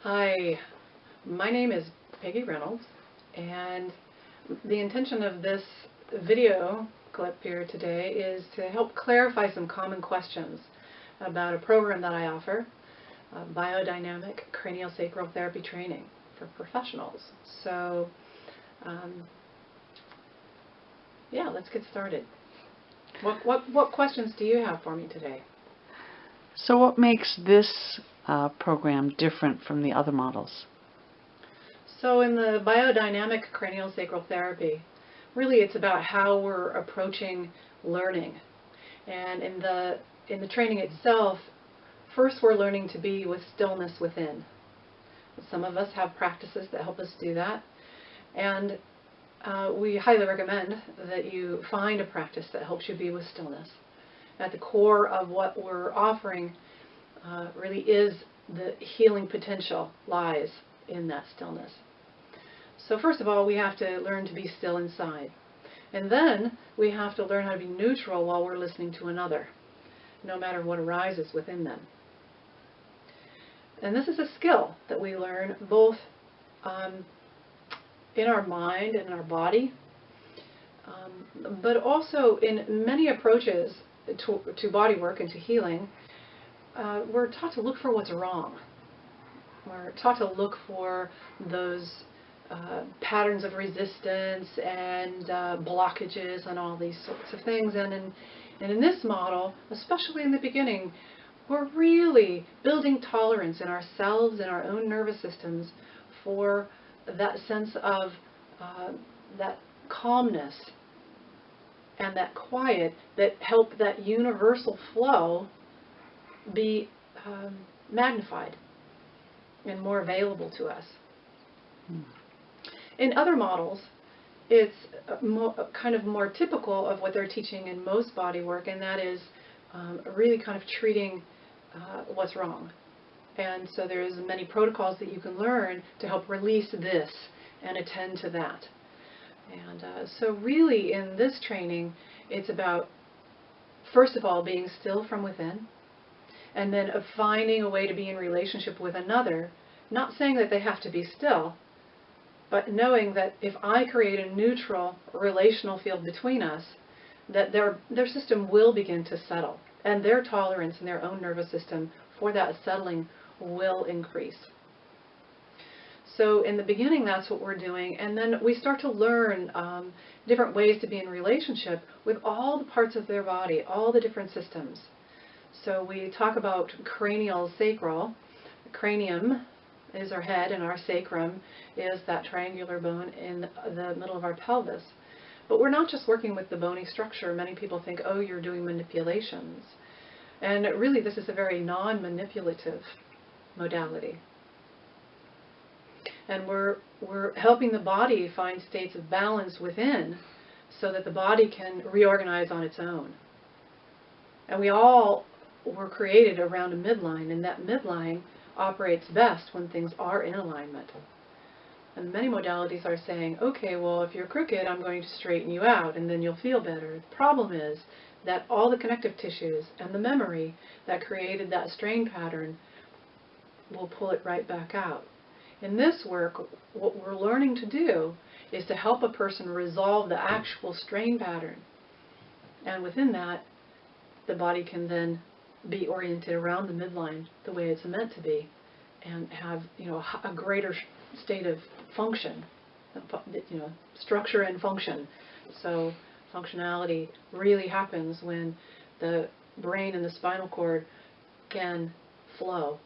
Hi, my name is Peggy Reynolds, and the intention of this video clip here today is to help clarify some common questions about a program that I offer, Biodynamic Craniosacral Therapy Training for professionals. So, yeah, let's get started. What questions do you have for me today? So what makes this program different from the other models? So in the biodynamic craniosacral therapy, really it's about how we're approaching learning. And in the training itself, first we're learning to be with stillness within. Some of us have practices that help us do that. And we highly recommend that you find a practice that helps you be with stillness. At the core of what we're offering really is the healing potential lies in that stillness. So first of all, we have to learn to be still inside. And then we have to learn how to be neutral while we're listening to another, no matter what arises within them. And this is a skill that we learn both in our mind and in our body, but also in many approaches to body work and to healing. We're taught to look for what's wrong. We're taught to look for those patterns of resistance and blockages and all these sorts of things. And in this model, especially in the beginning, we're really building tolerance in ourselves and our own nervous systems for that sense of that calmness and that quiet that help that universal flow be magnified and more available to us. In other models, it's kind of more typical of what they're teaching in most body work, and that is really kind of treating what's wrong. And so there's many protocols that you can learn to help release this and attend to that. And so really in this training, it's about, first of all, being still from within, and then of finding a way to be in relationship with another, not saying that they have to be still, but knowing that if I create a neutral relational field between us, that their system will begin to settle, and their tolerance in their own nervous system for that settling will increase. So in the beginning, that's what we're doing, and then we start to learn different ways to be in relationship with all the parts of their body, all the different systems. So we talk about craniosacral. The cranium is our head, and our sacrum is that triangular bone in the middle of our pelvis. But we're not just working with the bony structure. Many people think, oh, you're doing manipulations. And really, this is a very non-manipulative modality. And we're helping the body find states of balance within so that the body can reorganize on its own. And we all were created around a midline, and that midline operates best when things are in alignment. And many modalities are saying, okay, well, if you're crooked, I'm going to straighten you out, and then you'll feel better. The problem is that all the connective tissues and the memory that created that strain pattern will pull it right back out. In this work, what we're learning to do is to help a person resolve the actual strain pattern. And within that, the body can then be oriented around the midline the way it's meant to be, and have a greater state of function, structure and function. So functionality really happens when the brain and the spinal cord can flow,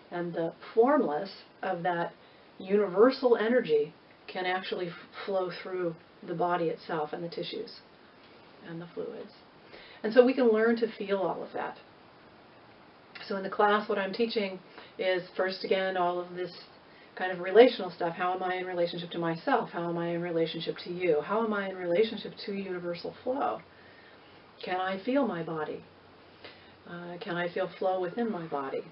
and the formless of that universal energy can actually flow through the body itself and the tissues and the fluids. And so we can learn to feel all of that. So in the class, what I'm teaching is, first again, all of this kind of relational stuff. How am I in relationship to myself? How am I in relationship to you? How am I in relationship to universal flow? Can I feel my body? Can I feel flow within my body?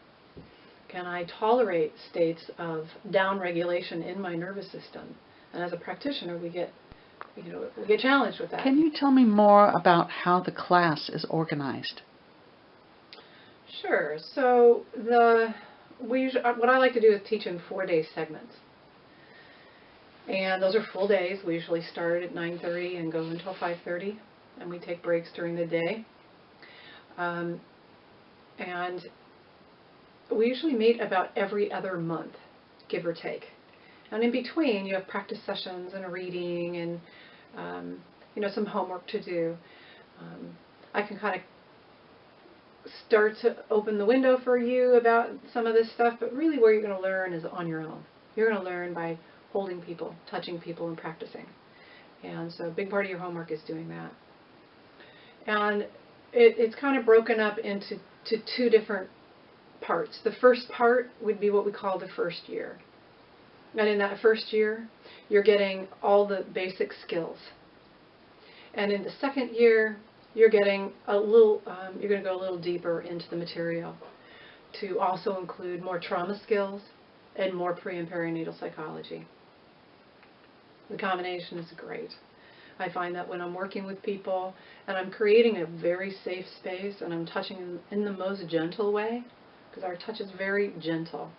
Can I tolerate states of downregulation in my nervous system? And as a practitioner, we get challenged with that. Can you tell me more about how the class is organized? Sure. So what I like to do is teach in 4-day segments. And those are full days. We usually start at 9:30 and go until 5:30, and we take breaks during the day. And we usually meet about every other month, give or take. And in between, you have practice sessions and reading and some homework to do. I can kind of start to open the window for you about some of this stuff, but really where you're going to learn is on your own. You're going to learn by holding people, touching people, and practicing. And so a big part of your homework is doing that. And it's kind of broken up into 2 different parts. The first part would be what we call the first year. And in that first year, you're getting all the basic skills. And in the second year, you're getting you're going to go a little deeper into the material to also include more trauma skills and more pre- and perinatal psychology. The combination is great. I find that when I'm working with people and I'm creating a very safe space and I'm touching in the most gentle way, because our touch is very gentle.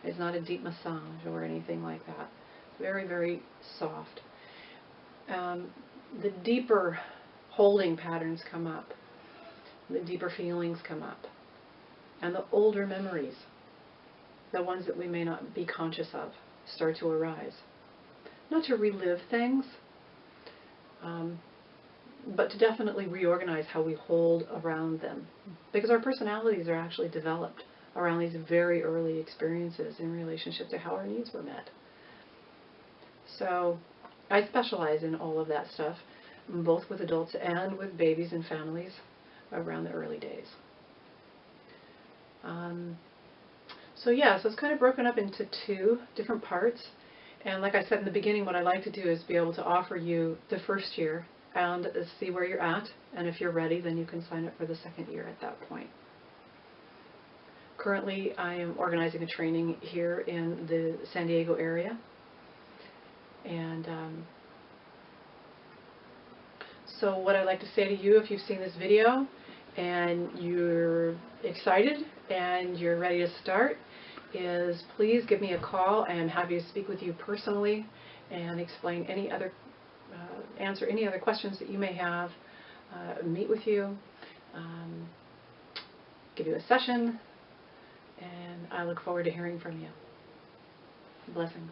It's not a deep massage or anything like that. It's very, very soft. The deeper holding patterns come up. The deeper feelings come up. And the older memories, the ones that we may not be conscious of, start to arise. Not to relive things, but to definitely reorganize how we hold around them. Because our personalities are actually developed around these very early experiences in relationship to how our needs were met. So I specialize in all of that stuff, both with adults and with babies and families around the early days. So it's kind of broken up into 2 different parts. And like I said in the beginning, what I like to do is be able to offer you the first year and see where you're at. And if you're ready, then you can sign up for the second year at that point. Currently, I am organizing a training here in the San Diego area. And so what I'd like to say to you, if you've seen this video and you're excited and you're ready to start, is please give me a call. I am happy to speak with you personally and explain any other, answer any other questions that you may have, meet with you, give you a session, and I look forward to hearing from you. Blessings.